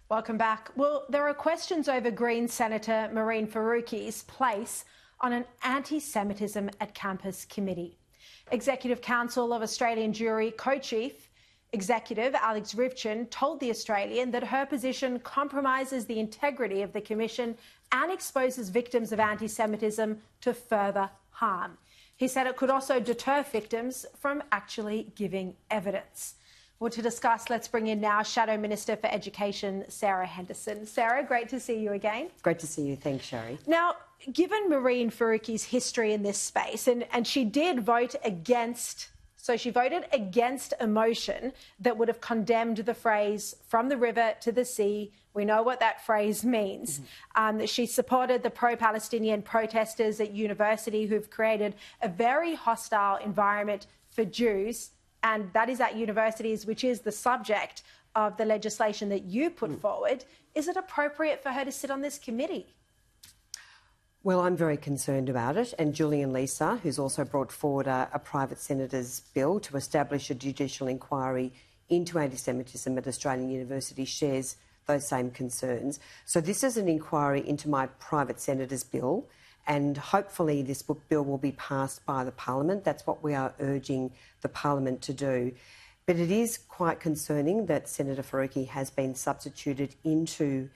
Welcome back. Well, there are questions over Green Senator Mehreen Faruqi's place on an anti-Semitism at campus committee. Executive Council of Australian Jury co-chief executive Alex Rivchin told The Australian that her position compromises the integrity of the commission and exposes victims of anti-Semitism to further harm. He said it could also deter victims from actually giving evidence. Well, to discuss, let's bring in now Shadow Minister for Education, Sarah Henderson. Sarah, great to see you again. Great to see you. Thanks, Sharri. Now, given Mehreen Faruqi's history in this space, and she did vote against, so she voted against a motion that would have condemned the phrase "from the river to the sea." We know what that phrase means. She supported the pro-Palestinian protesters at university who've created a very hostile environment for Jews, and that is at universities, which is the subject of the legislation that you put forward. Is it appropriate for her to sit on this committee? Well, I'm very concerned about it, and Julian Leeser, who's also brought forward a private senator's bill to establish a judicial inquiry into anti-Semitism at Australian universities, shares those same concerns. So this is an inquiry into my private senator's bill, and hopefully this bill will be passed by the Parliament. That's what we are urging the Parliament to do. But it is quite concerning that Senator Faruqi has been substituted into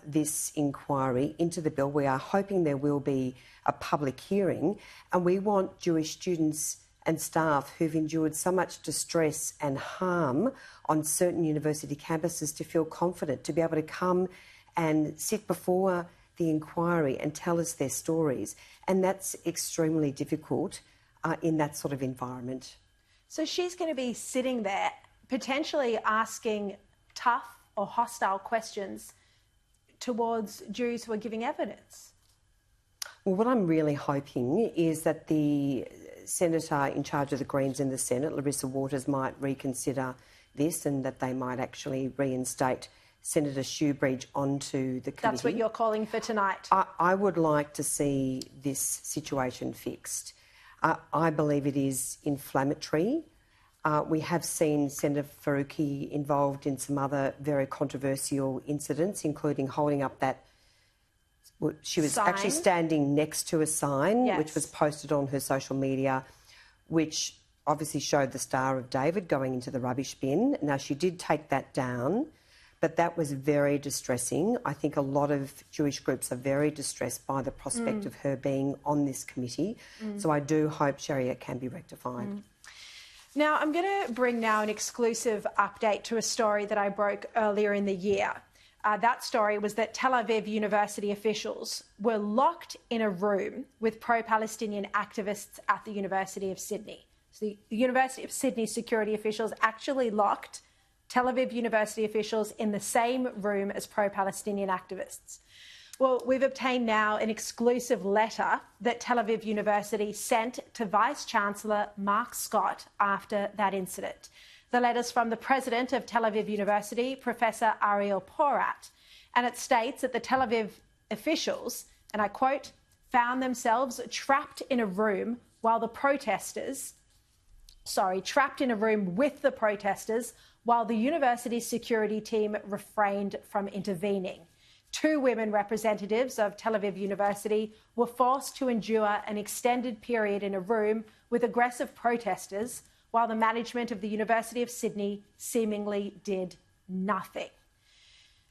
this inquiry, into the bill. We are hoping there will be a public hearing, and we want Jewish students and staff who've endured so much distress and harm on certain university campuses to feel confident, to be able to come and sit before the inquiry and tell us their stories. And that's extremely difficult in that sort of environment. So she's going to be sitting there potentially asking tough or hostile questions towards Jews who are giving evidence. Well, what I'm really hoping is that the Senator in charge of the Greens in the Senate, Larissa Waters, might reconsider this and that they might actually reinstate Senator Shoebridge onto the committee. That's what you're calling for tonight? I would like to see this situation fixed. I believe it is inflammatory. We have seen Senator Faruqi involved in some other very controversial incidents, including holding up that she was sign? Actually standing next to a sign, yes, which was posted on her social media, which obviously showed the Star of David going into the rubbish bin. Now, she did take that down, but that was very distressing. I think a lot of Jewish groups are very distressed by the prospect of her being on this committee. So I do hope, Sharri, it can be rectified. Now, I'm going to bring now an exclusive update to a story that I broke earlier in the year. That story was that Tel Aviv University officials were locked in a room with pro-Palestinian activists at the University of Sydney. So the University of Sydney security officials actually locked Tel Aviv University officials in the same room as pro-Palestinian activists. Well, we've obtained now an exclusive letter that Tel Aviv University sent to Vice-Chancellor Mark Scott after that incident. The letter's from the president of Tel Aviv University, Professor Ariel Porat, and it states that the Tel Aviv officials, and I quote, found themselves trapped in a room with the protesters while the university's security team refrained from intervening. 2 women representatives of Tel Aviv University were forced to endure an extended period in a room with aggressive protesters while the management of the University of Sydney seemingly did nothing.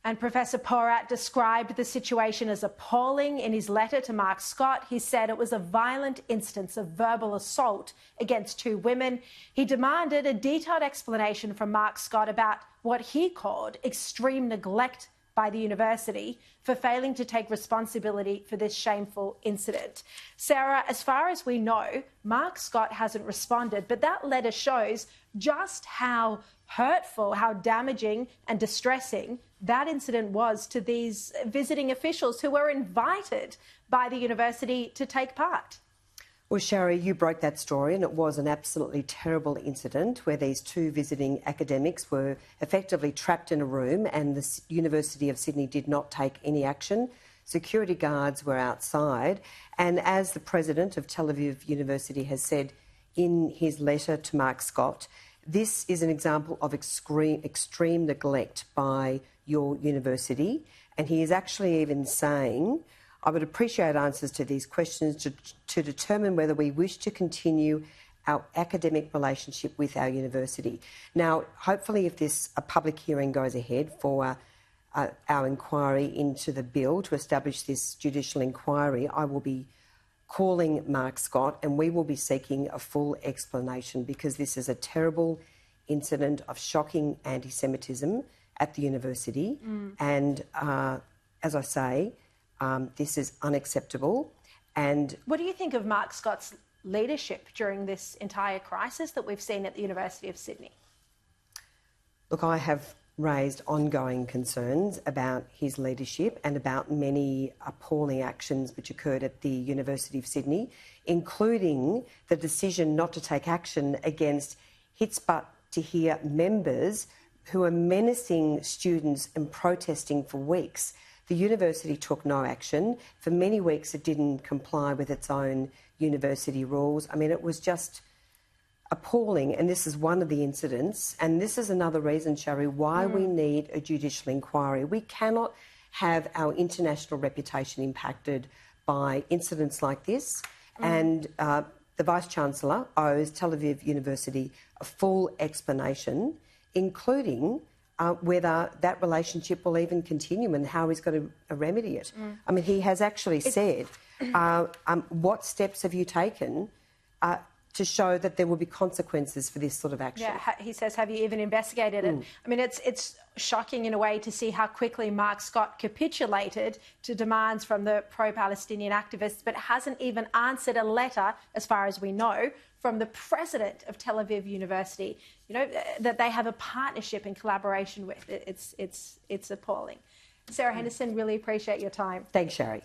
And Professor Porat described the situation as appalling in his letter to Mark Scott. He said it was a violent instance of verbal assault against 2 women. He demanded a detailed explanation from Mark Scott about what he called extreme neglect by the university for failing to take responsibility for this shameful incident. Sarah, as far as we know, Mark Scott hasn't responded, but that letter shows just how hurtful, how damaging and distressing that incident was to these visiting officials who were invited by the university to take part. Well, Sharri, you broke that story, and it was an absolutely terrible incident where these 2 visiting academics were effectively trapped in a room and the University of Sydney did not take any action. Security guards were outside, and as the president of Tel Aviv University has said in his letter to Mark Scott, this is an example of extreme neglect by your university. And he is actually even saying, I would appreciate answers to these questions to determine whether we wish to continue our academic relationship with our university. Now, hopefully if this public hearing goes ahead for our inquiry into the bill to establish this judicial inquiry, I will be calling Mark Scott and we will be seeking a full explanation, because this is a terrible incident of shocking anti-Semitism at the university. And as I say, this is unacceptable. And what do you think of Mark Scott's leadership during this entire crisis that we've seen at the University of Sydney? Look, I have raised ongoing concerns about his leadership and about many appalling actions which occurred at the University of Sydney, including the decision not to take action against Hitzbat Tahrir members who are menacing students and protesting for weeks. The university took no action. For many weeks it didn't comply with its own university rules. I mean, it was just appalling, and this is one of the incidents, and this is another reason, Sharri, why we need a judicial inquiry. We cannot have our international reputation impacted by incidents like this, and the Vice-Chancellor owes Tel Aviv University a full explanation, including whether that relationship will even continue and how he's going to remedy it. I mean, he has actually said, what steps have you taken to show that there will be consequences for this sort of action? Yeah, he says, have you even investigated it? I mean, it's shocking in a way to see how quickly Mark Scott capitulated to demands from the pro-Palestinian activists, but hasn't even answered a letter, as far as we know, from the president of Tel Aviv University, you know, that they have a partnership and collaboration with. It's appalling. Sarah Henderson, really appreciate your time. Thanks, Sharri.